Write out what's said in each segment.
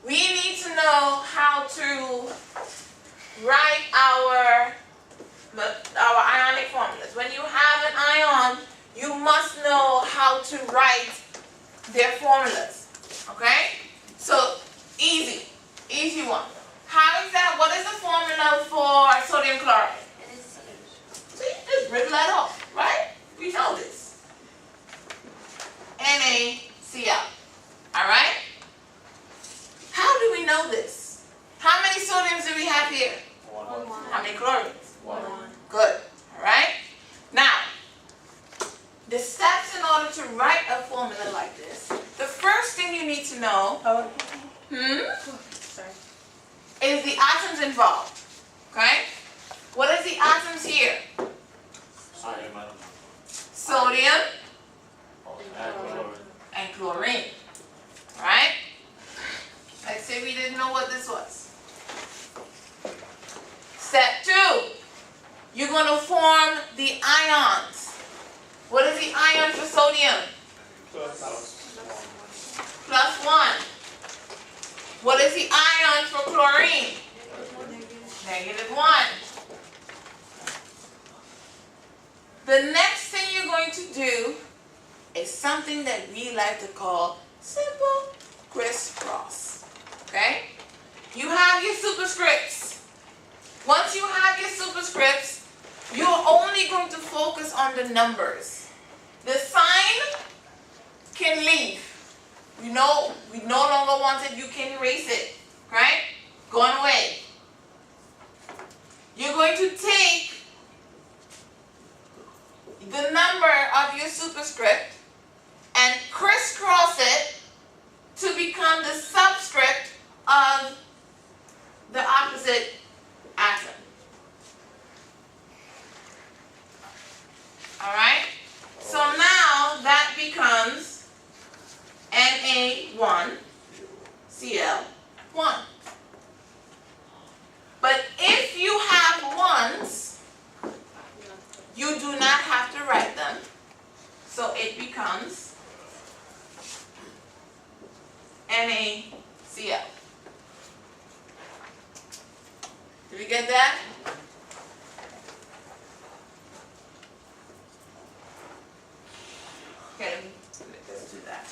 we need to know how to write our ionic formulas. When you have an ion, you must know how to write their formulas. Okay? So, easy one. How is that? What is the formula for sodium chloride? So you just rip that off, right? We know this. NaCl. Alright? How do we know this? How many sodiums do we have here? 1. How many chlorines? 1. Good. Alright? Now, the steps in order to write a formula like this, the first thing you need to know is the atoms involved. Okay? What is the atoms here? Sodium and chlorine. Right? Let's say we didn't know what this was. Step 2. You're going to form the ions. What is the ion for sodium? +1. What is the ion for chlorine? -1. The next thing you're going to do is something that we like to call simple crisscross. Okay? You have your superscripts. Once you have your superscripts, you're only going to focus on the numbers. The sign can leave. You know, we no longer want it, you can erase it. Right? Going away. You're going to take the number of your superscript and crisscross it to become the subscript of the opposite atom. Alright? So now that becomes Na1Cl1. But if you have ones, you do not have to write them. So it becomes NaCl. Did we get that? Okay, let's do that.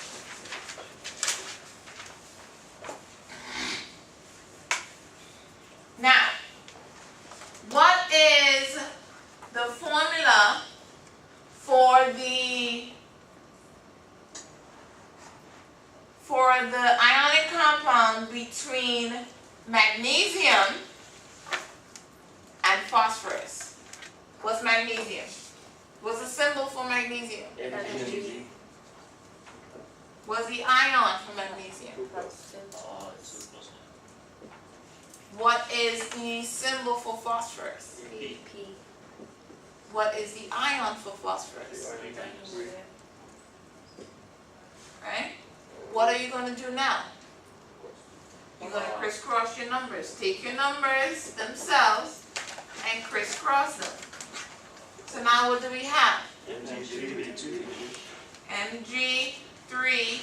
Now, what is the formula for the ionic compound between magnesium and phosphorus? What's magnesium? What's the symbol for magnesium? Mg. What's the ion for magnesium? What is the symbol for phosphorus? P. What is the ion for phosphorus? Right? What are you going to do now? You're going to crisscross your numbers. Take your numbers themselves and crisscross them. So now what do we have? Mg3P2.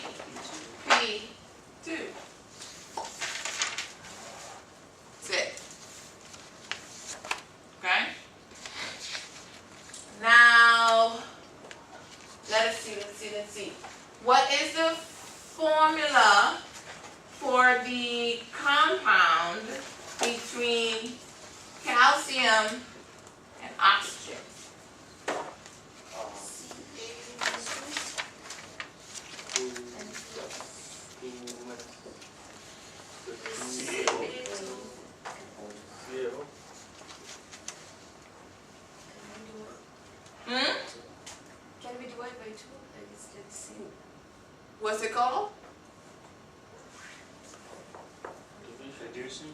That's it. Okay? Now, let's see. What is the formula for the compound between calcium and oxygen? Can we divide by 2? Let's see. What's it called? Reducing.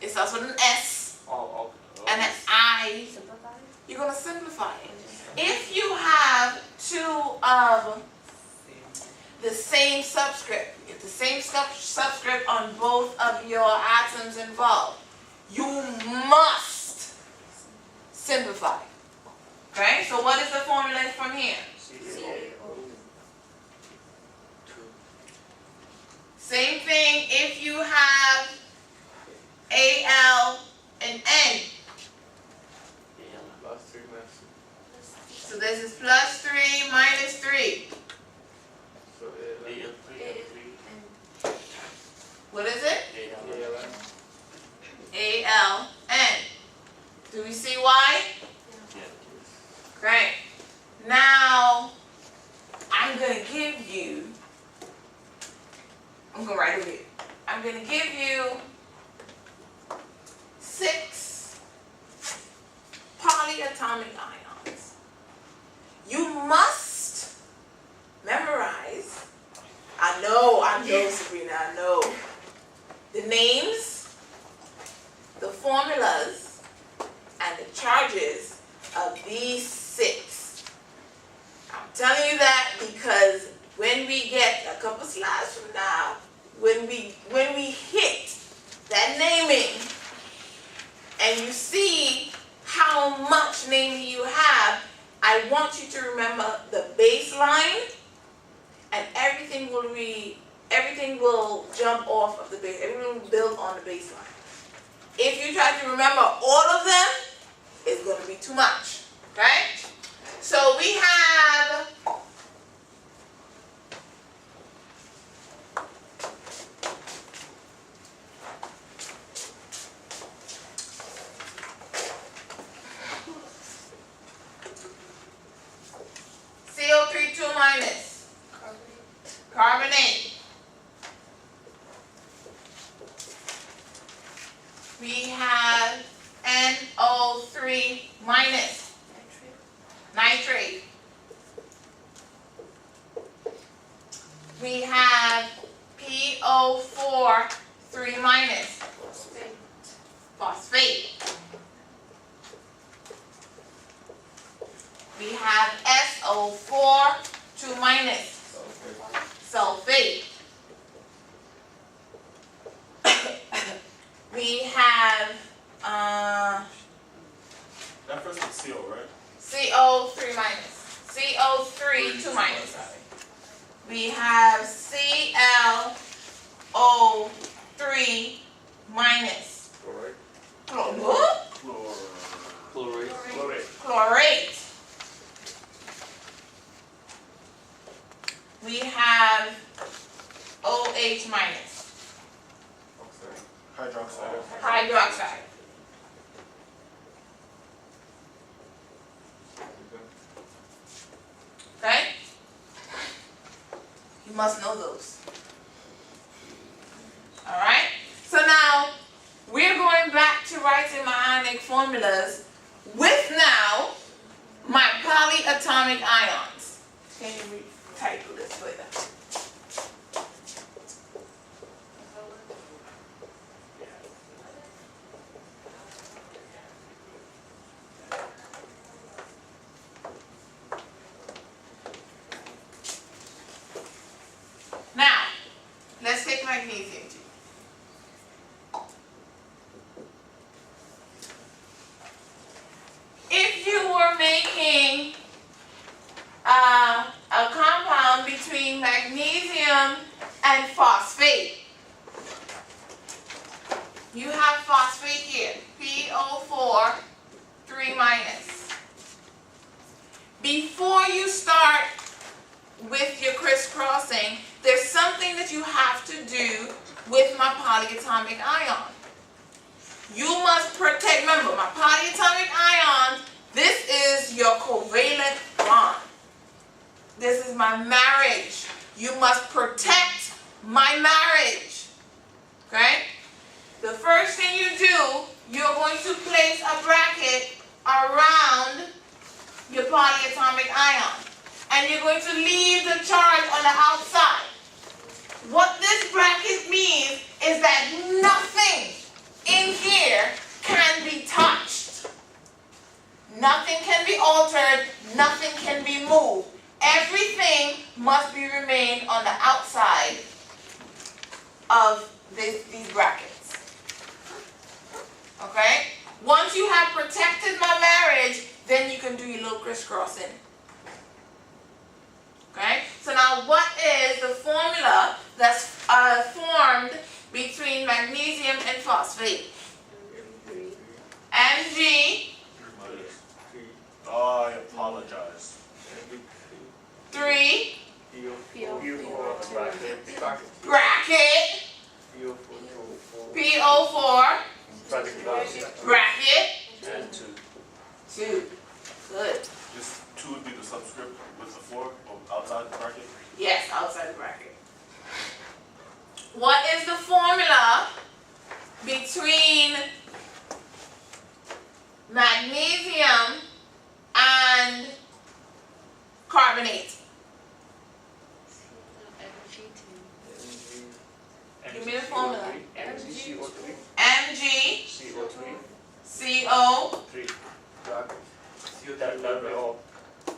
It starts with an S and an I. Simplify? You're going to simplify it. If you have two of the same subscript, if the same subscript on both of your atoms involved, you must simplify. Okay, so what is the formula from here? Same thing if you you have Al and N. Plus 3 minus. So this is plus 3 minus 3. So AL3. What is it? ALN. ALN. Do we see why? Yeah. Great. Now, I'm going to give you, I'm going to write it here. I'm going to give you 6 polyatomic ions. You must memorize, I know, Sabrina, I know, the names, the formulas, and the charges of these 6. I'm telling you that because when we get a couple slides from now, when we hit that naming and you see how much naming you have, I want you to remember the baseline, and everything will jump off of the base. Everything will build on the baseline. If you try to remember all of them, it's going to be too much. Okay? So we have CO3 2 minus carbonate. We have NO3 minus nitrate. We have PO4 3 minus phosphate. We have SO4 2 minus sulfate. We have That first is CO, right? CO3 minus. CO3 2 minus. Sorry. We have ClO3 minus. Chloride. Chlorate. We have OH minus. Hydroxide. Hydroxide. Okay? You must know those. Alright? So now, we're going back to writing my ionic formulas with now my polyatomic ions. Can you retitle this later? Now, let's take magnesium too. If you were making a compound between magnesium and phosphate, you have phosphate here, PO4 3 minus. Before you start with your crisscrossing, there's something that you have to do with my polyatomic ion. You must protect, remember, my polyatomic ions, this is your covalent bond. This is my marriage. You must protect my marriage. Okay? The first thing you do, you're going to place a bracket around your polyatomic ion. And you're going to leave the charge on the outside. What this bracket means is that nothing in here can be touched. Nothing can be altered. Nothing can be moved. Everything must be remained on the outside of these brackets. Okay? Once you have protected my marriage, then you can do your little crisscrossing. Okay? So now what is the formula that's formed between magnesium and phosphate? Three. Mg, Oh, I apologize. 3, PO4. bracket, PO4, bracket, And 2. 2. Good. This 2 would be the subscript with the 4 outside the bracket. Yes, outside the bracket. What is the formula between magnesium and carbonate? Give me the formula. Mg, CO,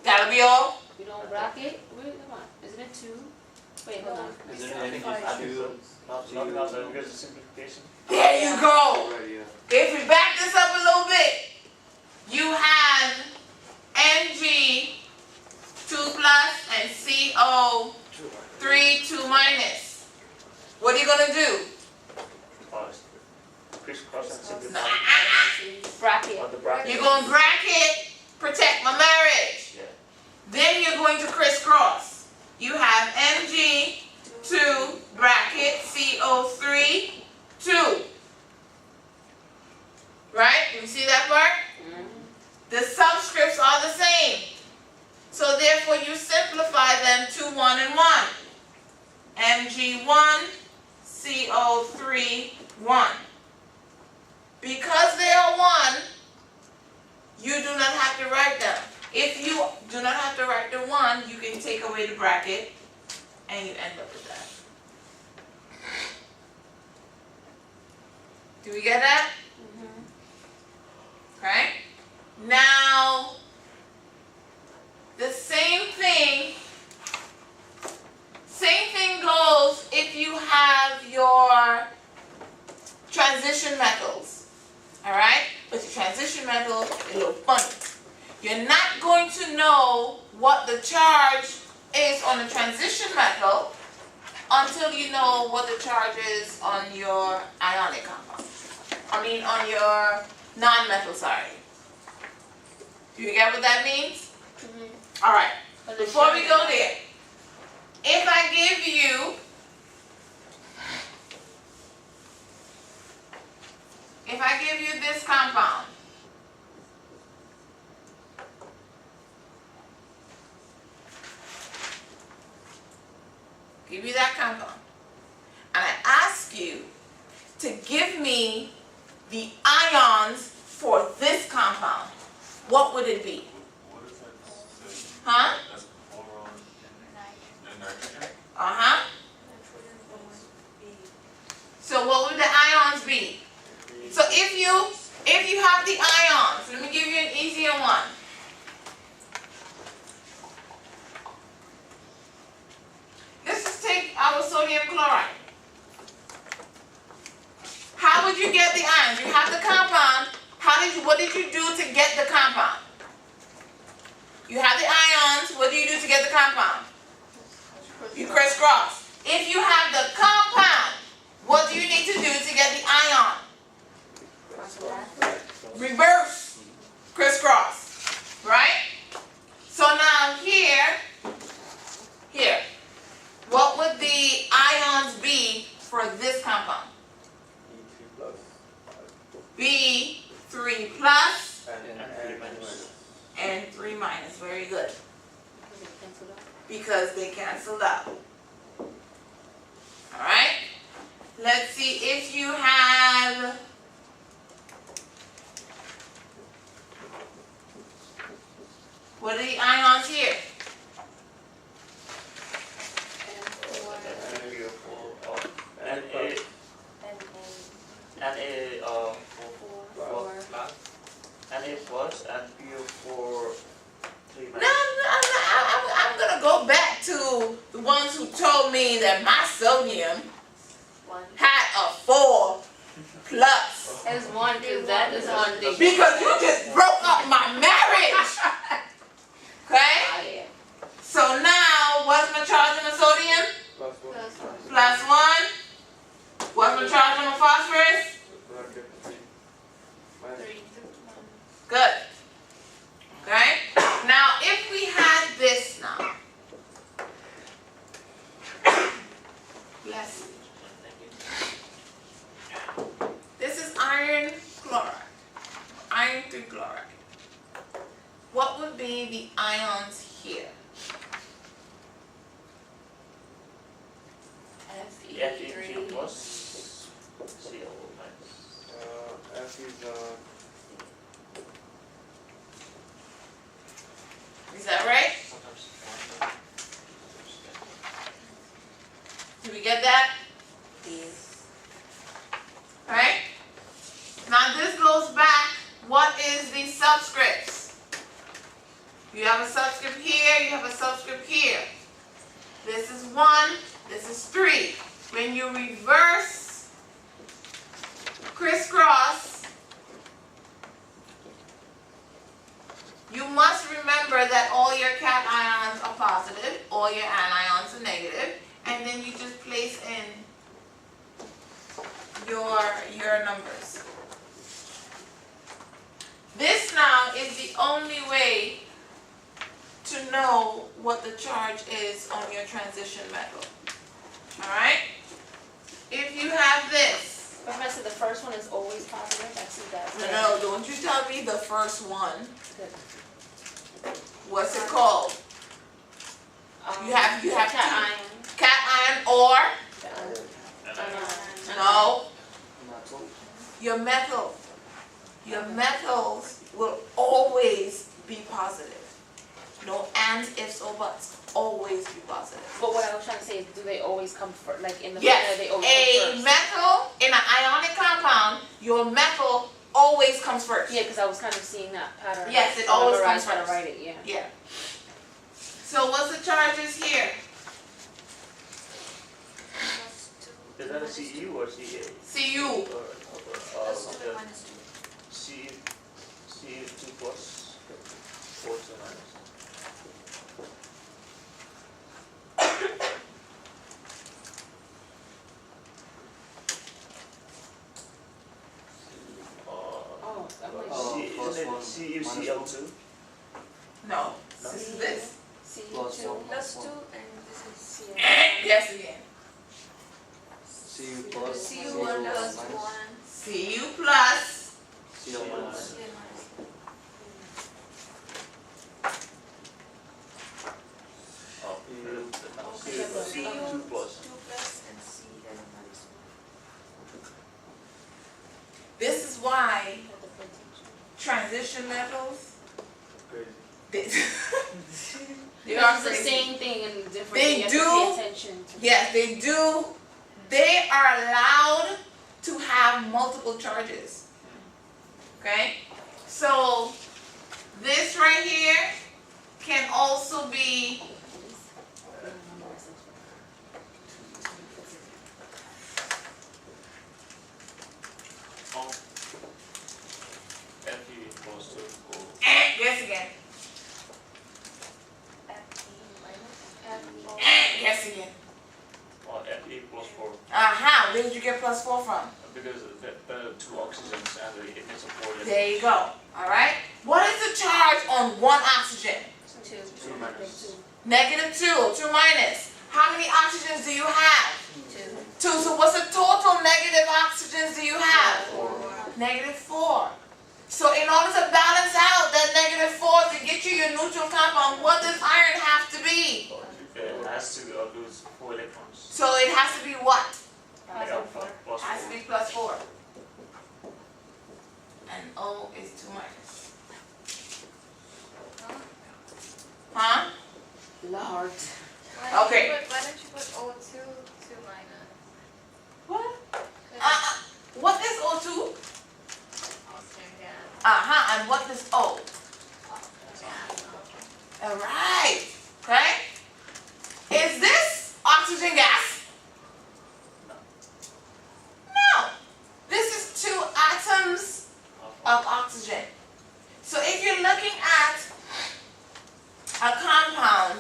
gotta be all. You don't bracket? Wait, come on. Isn't it 2? Wait, hold on. There you go. If we back this up a little bit, you have Mg 2 plus and CO 3 2 minus. What are you gonna do? Bracket. You're going to bracket, protect my marriage. Then you're going to crisscross. You have Mg 2 bracket CO3 2. Right? You see that part? The subscripts are the same. So therefore you simplify them to 1 and 1. Mg1 CO3 1. Because they are 1, you do not have to write them. If you do not have to write the 1, you can take away the bracket and you end up with that. Do we get that? Okay? Now, the same thing goes if you have your transition metals. Alright? But your transition metal is a little funny. You're not going to know what the charge is on the transition metal until you know what the charge is on your ionic compound. I mean on your non-metal, sorry. Do you get what that means? Alright. Before we go there, if I give you this compound, give you that compound, and I ask you to give me the ions for this compound, what would it be? What does that say? Huh? That's boron and nitrogen? Uh-huh. So what would the ions be? So if you have the ions, let me give you an easier one. Let's just take our sodium chloride. How would you get the ions? You have the compound. What did you do to get the compound? You have the ions. What do you do to get the compound? You crisscross. If you have the compound, what do you need to do to get the ion? Reverse. Crisscross. Right? So now here, what would the ions be for this compound? B3 plus and 3 minus. Very good. Because they canceled out. Alright? Let's see if you have what are the ions here? Na plus and PO4 3 No, I'm gonna go back to the ones who told me that my sodium had a 4 plus. It's 1 because that is 1 digit. Because you just broke up my marriage. Okay? So now, what's my charge on the sodium? Plus 1. What's my be the ions here? Fe3 plus Cl minus. F is Is that right? Sometimes Do we get that? Yes. Right? Now this goes back, what is the subscripts? You have a subscript here, you have a subscript here. This is 1, this is 3. When you reverse crisscross, you must remember that all your cations are positive, all your anions are negative, and then you just place in your numbers. This now is the only way to know what the charge is on your transition metal. Alright? If you have this, But I said the first one is always positive. I see that. no, don't you tell me the first one. Good. What's it called? You have cat two. ion. Cation or and no, metal. your metal. Your metals will always be positive. No ands, ifs, or buts. Always be positive. But what I was trying to say is, do they always come first? Like in the Yes, they always a come first? metal in an ionic compound, your metal always comes first. Yeah, because I was kind of seeing that pattern. Yes, it So I always remember I comes was trying to first. write it. Yeah. Yeah. So what's the charges here? is that a Cu or Ca? Cu. Or Cu2 plus O2 minus. Oh, I'm like, first Isn't one, it CuCl2? No. This is this. C Plus two. one. Plus 2, and this is C. Guess again. Cu plus Cu1 Cu plus minus 1. Cu plus. Cl minus. Oh, Okay, Cu2 plus. 2 plus and C and minus This is why 1. At the potential. transition metals. Crazy. They are It's the crazy. same thing in different. They you have do. to pay attention to. Yes, they do. They are allowed to have multiple charges. Okay? So, this right here can also be Oh. Fe equals to O. guess again. F Guess again. Or Fe equals 4. Aha, where did you get plus 4 from? Because the 2 oxygens and it makes a 4. There you go. Alright? What is the charge on one oxygen? 2. 2 minus. Negative 2, 2 minus. How many oxygens do you have? 2. 2. So what's the total negative oxygens do you have? 4. Negative 4. So in order to balance out that negative 4 to get you your neutral compound, what does iron have to be? It has to lose 4 electrons. So it has to be what? Yeah, plus It has to 4. be plus 4. And O is 2 minus. Huh? Lord. Okay. Why don't you put O2 to minus? What? What is O2? Oxygen gas. Uh-huh, and what is O? Alright. Okay? Is this oxygen gas? No. This is 2 atoms of oxygen. So if you're looking at a compound,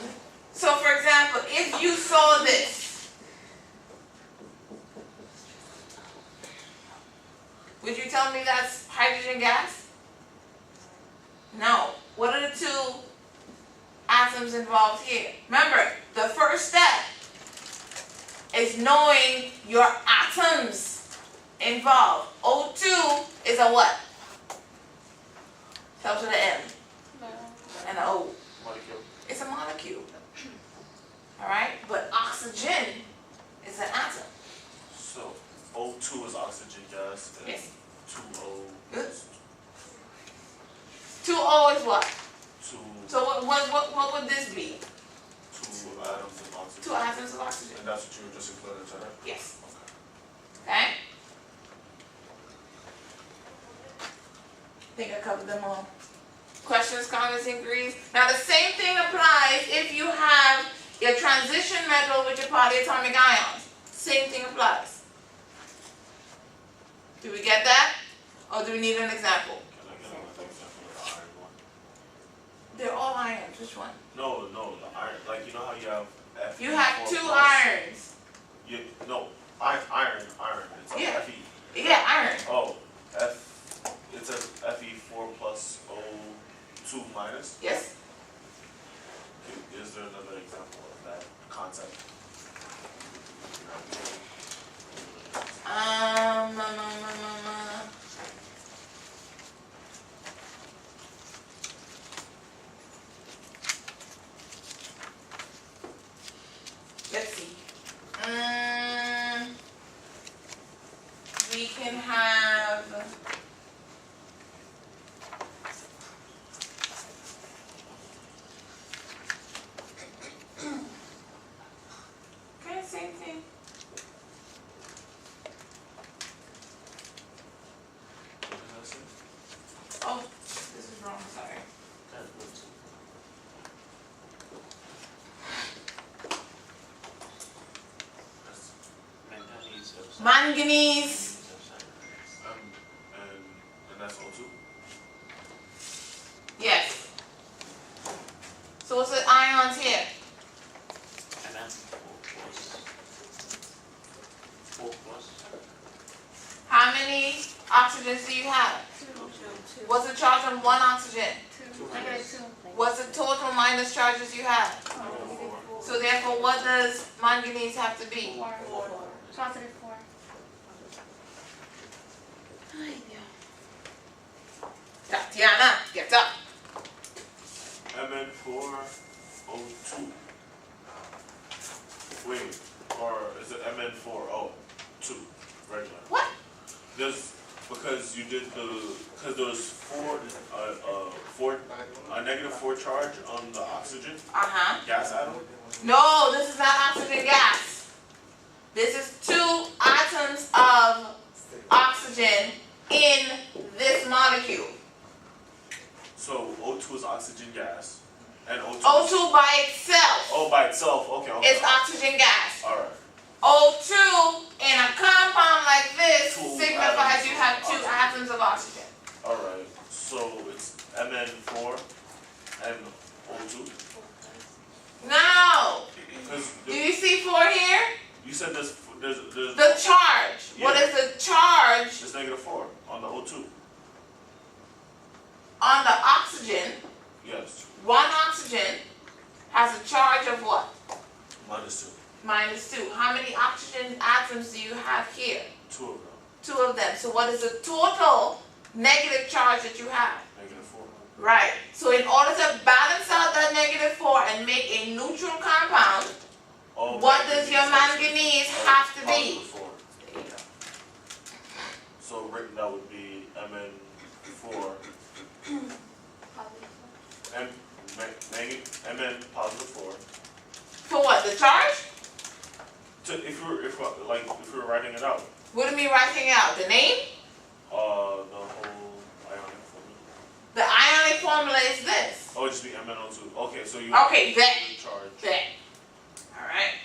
so for example, if you saw this, would you tell me that's hydrogen gas? No. What are the 2 atoms involved here? Remember, the first step is knowing your atoms involved. O2 is a what? Starts with an M and an O. what would this be? Two atoms of oxygen. 2 atoms of oxygen. And that's what you were just including into that? Yes. Okay. Okay? I think I covered them all. Questions, comments, inquiries? Now the same thing applies if you have your transition metal with your polyatomic ions. Same thing applies. Do we get that? Or do we need an example? Can I get another example of the iron one? They're all irons. Which one? No, the iron, like you know how you have Fe. You have 2 plus? irons. Iron. It's a Yeah. Fe. Yeah, iron. Oh, it says Fe4 plus O2 minus. Yes? Is there another example of that concept? Let's see. We can have. Okay, same thing. What did I say? Oh, this is wrong, sorry. Manganese. And that's O2? Yes. So what's the ions here? And then 4 plus. How many oxygens do you have? 2. What's the charge on 1 oxygen? 2. Negative 2. What's the total minus charges you have? So therefore, what does manganese have to be? 4. Positive 4. Tatiana, get up. Mn4O2. Wait, or is it Mn4O2? Regular. What? Because there was a negative 4 charge on the oxygen gas atom. No, this is not oxygen gas. This is 2 atoms of oxygen in this molecule. So O2 is oxygen gas, and O2. O2 by itself Oh, by itself. Okay. is oxygen gas. All right. O2 in a compound like this 2 signifies atoms you of have 2 oxygen. atoms of oxygen. All right. So it's Mn4 and O2. No. Because Do you see 4 here? you said there's The charge. What Yeah. is the charge there's negative 4 on the O2. on the oxygen? Yes. 1 oxygen has a charge of what? -2. Minus 2. How many oxygen atoms do you have here? 2 of them. 2 of them. So what is the total negative charge that you have? -4. Right. So in order to balance out that negative 4 and make a neutral compound, Oh, what does your manganese have to be? +4. There you go. So that would be Mn4 and Mn +4. For what? The charge? If we were writing it out, What do you mean writing out? The name? the whole ionic formula. The ionic formula is this. Oh, it'd just be MnO2. Okay, so you Okay, that. charge. That. Alright.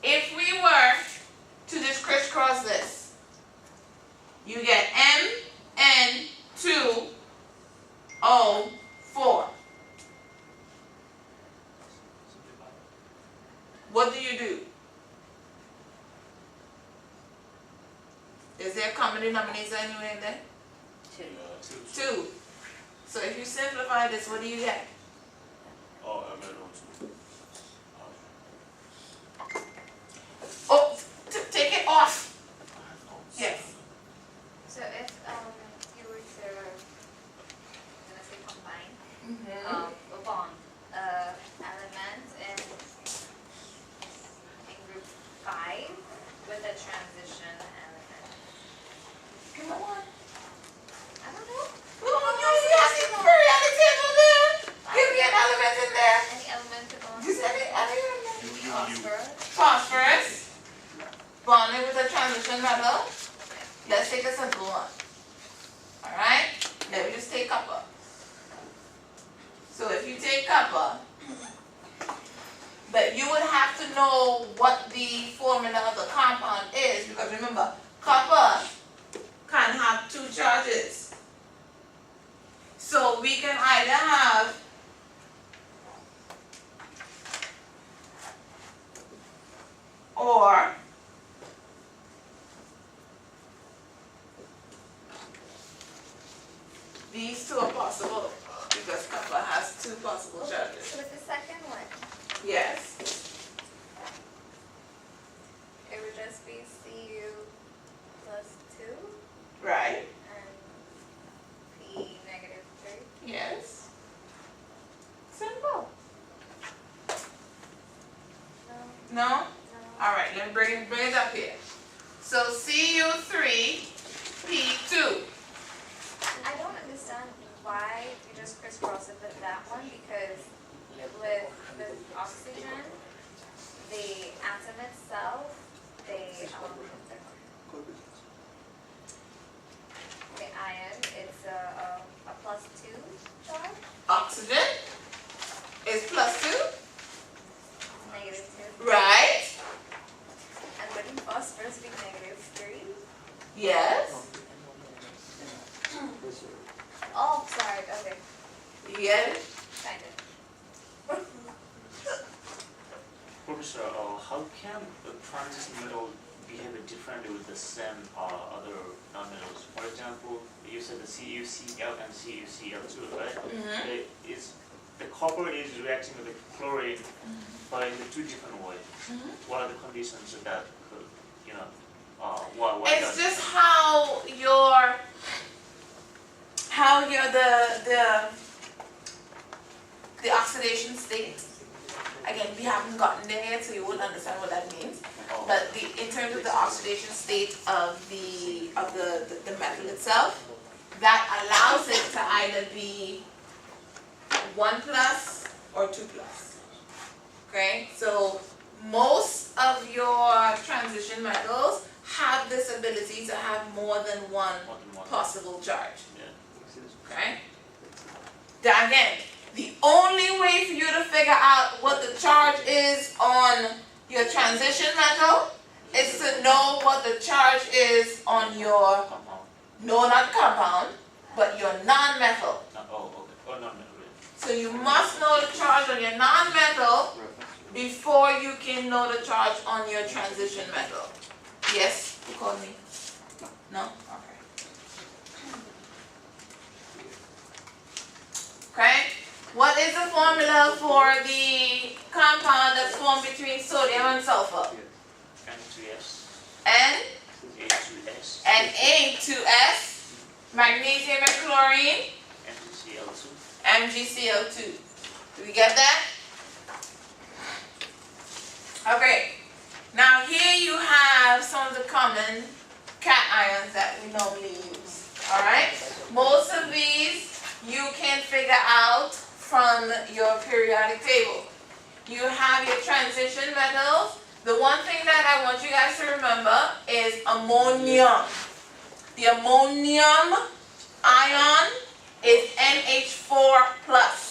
If we were to just crisscross this, you get Mn2O4. What do you do? Is there a common denominator anywhere in there? 2. 2. So if you simplify this, what do you get? Oh, MnO2. Oh, take it off. Yes. So if you were to, I'm gonna say combine, Mm-hmm. a bond, element in group 5 with a transition element. Come on. I don't know. Come on, you asking for it. simple one. Alright? Let me just take copper. So if you take copper, but you would have to know what the formula of the compound is, because remember, copper can have two charges. So we can either have or these two are possible because copper has two possible charges. So with the second one, Yes. it would just be Cu plus 2 Right. and P negative 3. Yes. Simple. No, No? no. Alright, let me bring it up here. So Cu3, P2. I don't understand why you just crisscross it with that one, because with oxygen, the atom itself, the ion, it's a plus 2 charge, Oxygen is plus 2. negative 2. Right. And wouldn't phosphorus be negative 3? Yes. Oh, sorry, okay, You get it? kind of. Professor, how can the transition metal behave differently with the same other non-metals? For example, you said the CuCl and CuCl2, right? Mm-hmm. The copper is reacting with the chlorine, but in the two different ways. Mm-hmm. What are the conditions that could, why It's does just how your the oxidation state. Again, we haven't gotten there yet, so you wouldn't understand what that means. But in terms of the oxidation state of the metal itself, that allows it to either be 1 plus or 2 plus. Okay, so most of your transition metals have this ability to have more than one possible charge. Yeah. Okay? Now again, the only way for you to figure out what the charge is on your transition metal is to know what the charge is on your, Compound. no, not compound, but your non-metal. Okay. Oh, no. So you must know the charge on your non-metal before you can know the charge on your transition metal. Yes, you called me? No? Okay. Okay? What is the formula for the compound that's formed between sodium and sulfur? N2S, N A2S, and A2S, magnesium and chlorine, MgCl2. MgCl2. Do we get that? Okay. Now here you have some of the common cations that we normally use. Alright? Most of these you can figure out from your periodic table. You have your transition metals. The one thing that I want you guys to remember is ammonium. The ammonium ion is NH4+.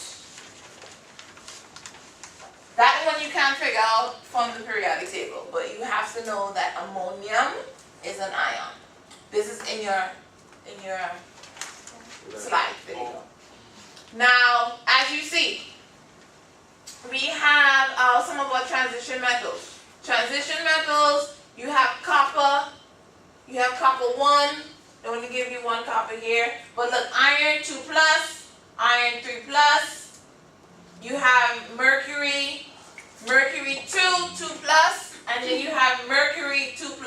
That one you can't figure out from the periodic table, but you have to know that ammonium is an ion. This is in your slide. There you go. Now, as you see, we have some of our transition metals. Transition metals, you have copper. You have copper 1. They only give you 1 copper here. But look, iron 2+, iron 3+. You have mercury, mercury 2+, and then you have mercury 2+.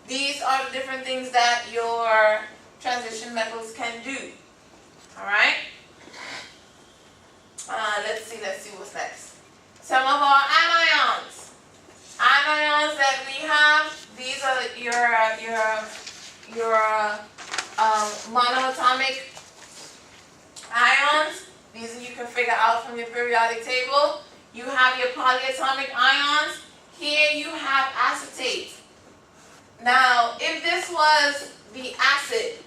These are the different things that your transition metals can do. Alright? Let's see what's next. Some of our anions. Anions that we have, these are your monoatomic ions. These you can figure out from your periodic table. You have your polyatomic ions. Here you have acetate. Now, if this was the acid,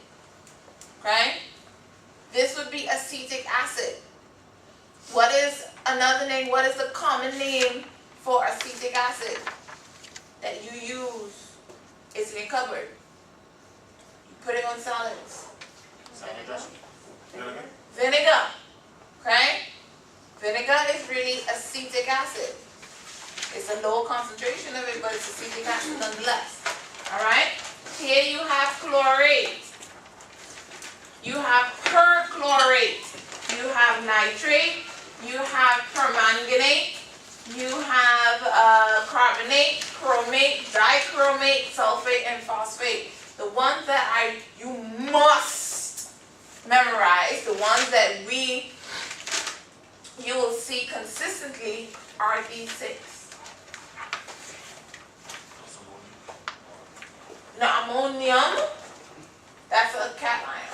okay? This would be acetic acid. What is another name? What is the common name for acetic acid that you use? It's in your cupboard. You put it on salads. Salad dressing. Vinegar. Vinegar, okay? Vinegar is really acetic acid. It's a low concentration of it, but it's acetic acid nonetheless. All right? Here you have chlorate. You have perchlorate. You have nitrate. You have permanganate. You have carbonate, chromate, dichromate, sulfate, and phosphate. The ones that you must memorize, the ones that you will see consistently are these 6. Now, ammonium, that's a cation.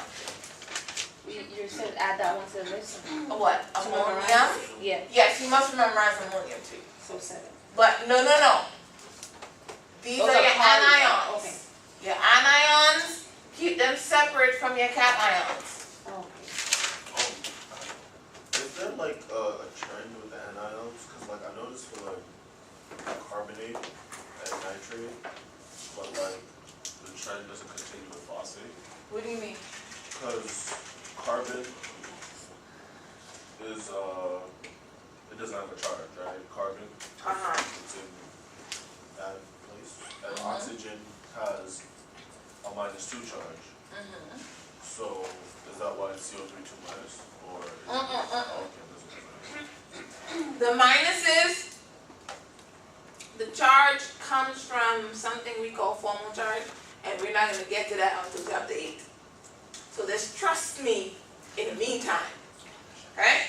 You said add that one to the list. What? Ammonium? Yeah, Yes, you must memorize ammonium too. so 7. But no. These Those are your are anions. Okay. Your anions, keep them separate from your cations. Okay. Is there like a trend with the anions? Because like I noticed for like carbonate and nitrate, but like the trend doesn't continue with phosphate. What do you mean? Because carbon is it doesn't have a charge, right? Carbon, it's in that place, and oxygen has a -2 charge. So is that why it's CO3 2 minus, or? Okay, doesn't. The minuses, the charge comes from something we call formal charge, and we're not going to get to that until chapter 8. So just trust me in the meantime, okay?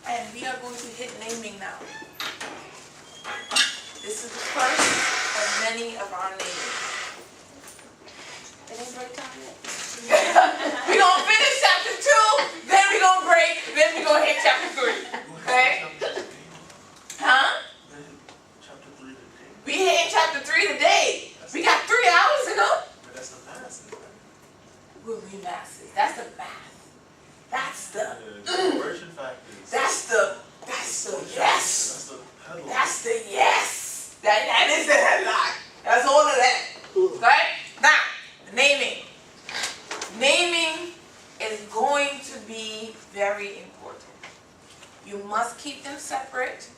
And we are going to hit naming now. This is the first of many of our naming. It ain't break time yet. We're going to finish chapter 2, then we're going to break, then we're going to hit chapter 3. Okay? Huh? Chapter 3 today. We hit chapter 3 today. We got 3 hours to go. But that's the math, right? We'll read masses. That's the math. That's the, Conversion factors. that's the yes. That's the headline. That's the yes. That is the headline. That's all of that. Okay? Now, naming. Naming is going to be very important. You must keep them separate.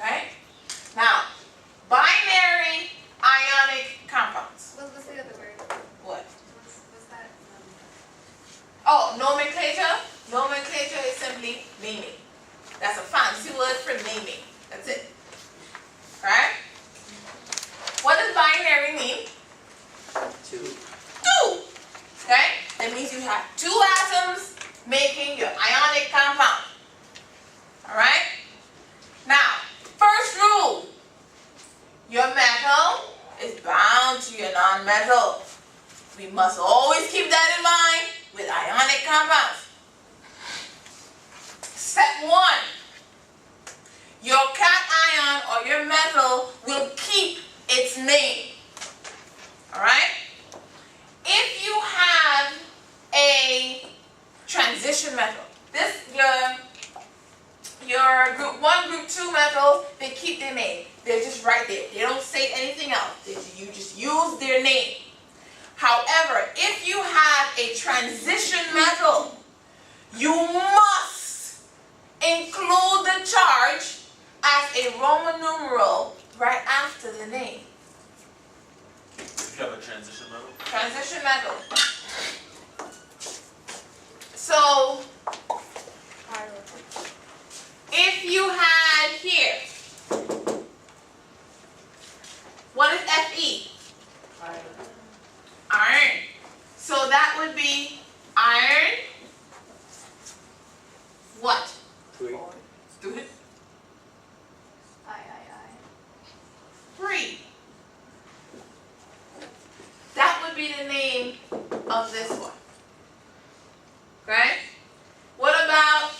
Okay? Now, binary ionic compounds. What's the other word? What? What's that? Oh, nomenclature. Nomenclature is simply naming. That's a fancy word for naming. That's it. Right? What does binary mean? 2. 2. Okay? That means you have 2 atoms making your ionic compound. Alright? Now, first rule. Your metal is bound to your non-metal. We must always keep that in mind with ionic compounds. Step 1. Your cation or your metal will keep its name. Alright? If you have a transition metal, your group 1, group 2 metals, they keep their name. They're just right there. They don't say anything else. You just use their name. However, if you have a transition metal, you must include the charge as a Roman numeral right after the name. If you have a transition metal. Transition metal. So, if you had here, what is Fe? Iron. So that would be iron. What? 3. Student? I. 3. That would be the name of this one. Okay? What about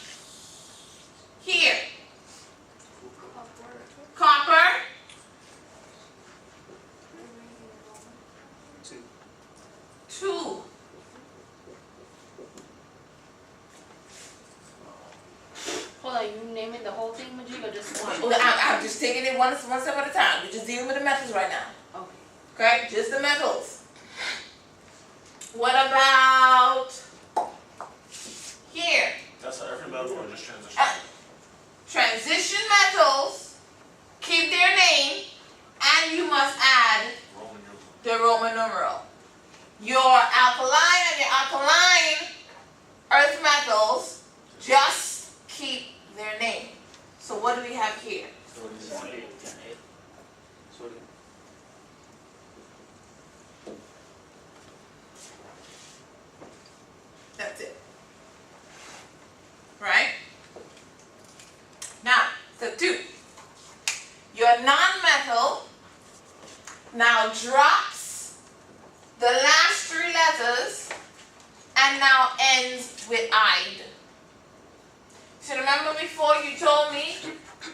it one step at a time. We're just dealing with the metals right now. Okay. Okay, just the metals. What about here? That's for every metal or just transition? Transition metals keep their name, and you must add Roman numeral. the Roman numeral. Your alkaline and your alkaline earth metals just keep their name. So what do we have here? Sodium. Sodium. That's it. Right? Now, step 2. Your non-metal now drops the last 3 letters and now ends with "ide." So remember before you told me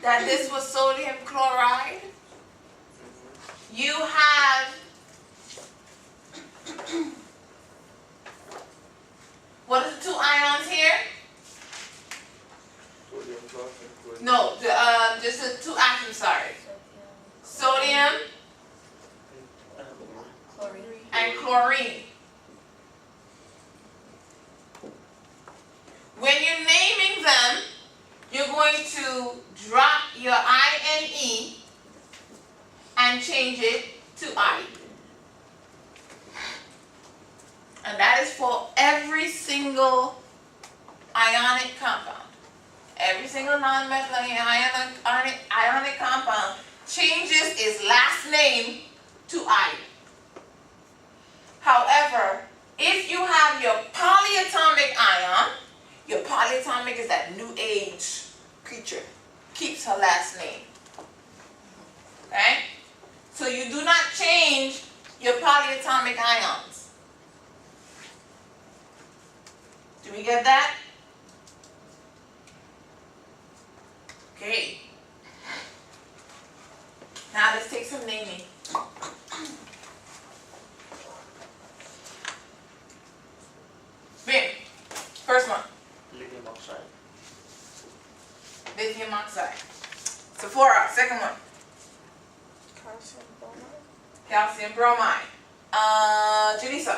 that this was sodium chloride? You have what are the 2 ions here? Sodium plus and chlorine. No, just the 2 atoms, sorry. Sodium Chlorine. and chlorine. When you're naming them, you're going to drop your INE and change it to I. And that is for every single ionic compound. Every single non-metal ionic compound changes its last name to I. However, if you have your polyatomic ion, your polyatomic is that new age creature, keeps her last name. Okay? So you do not change your polyatomic ions. Do we get that? Okay. Now let's take some naming. Bim. First one. Lithium oxide. Lithium oxide. Sephora. Second one. Calcium bromide. Calcium bromide. Janisa.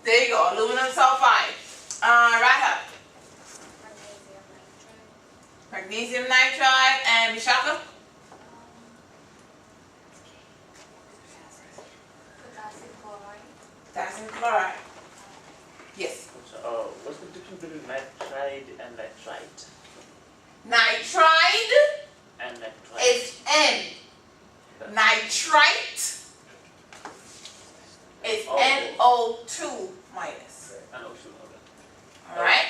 There you go. Aluminum sulfide. Radha. Magnesium nitride. Magnesium nitride and Vishaka. Potassium chloride. Potassium chloride. Yes. So, what's the difference between nitride and nitrite? Nitride And nitrite. is N. Nitrite is Oh. NO2 minus. And also, okay. Alright?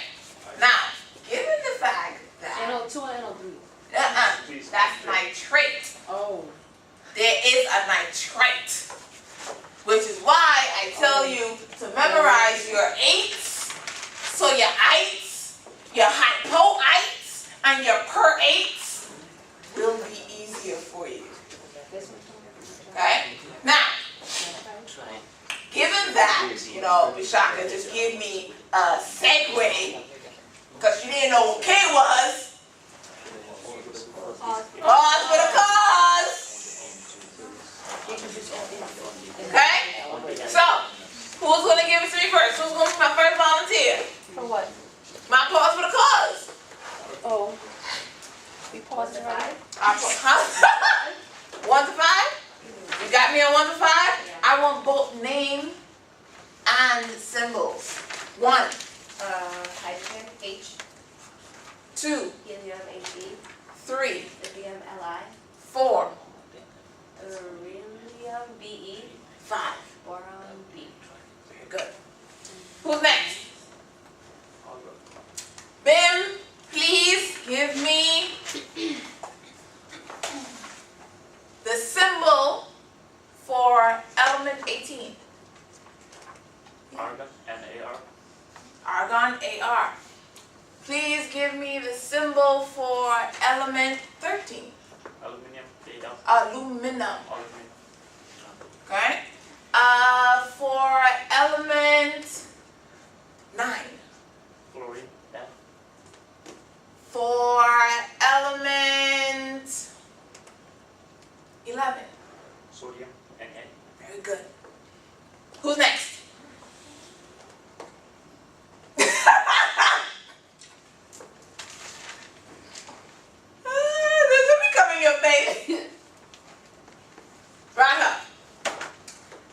Now, given the fact that NO2 and NO3. Please. that's nitrate. Oh. There is a nitrite, which is why I tell you to memorize your eights, so your ites, your hypoites, and your per-eights will be easier for you. Okay? Now, given that, Vishaka just gave me a segue, because you didn't know what K was, pause for the cause. Okay? So, who's going to give it to me first? Who's going to be my first volunteer? For what? My pause for the cause. Oh. We paused it right? Huh? 1 to 5? You got me on 1 to 5? I want both name and symbols. 1, Hydrogen H. 2, Helium He. 3, Lithium Li. 4, Beryllium Be. 5. Boron B. Very good. Who's next? Bim, please give me the symbol for element 18. Argon and AR. Argon, AR. Please give me the symbol for element 13. Aluminium, AR. Aluminum. Aluminum. Okay? For element 9. Fluorine, F. For element 11. Sodium, Na. Very good. Who's next? This is becoming your face. Rhonda,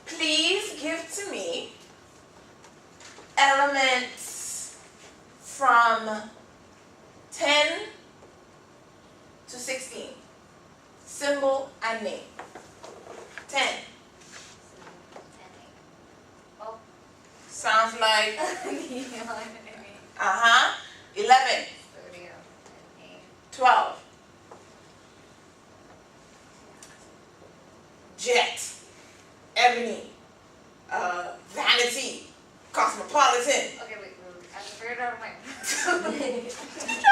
please give to me elements from 10 to 16. Symbol and name. 10. Oh. Sounds like, Neon, uh-huh. 11. sodium, Na. 12. Jet. Ebony. Vanity. Cosmopolitan. Okay, wait, I have to figure it out on my own. Just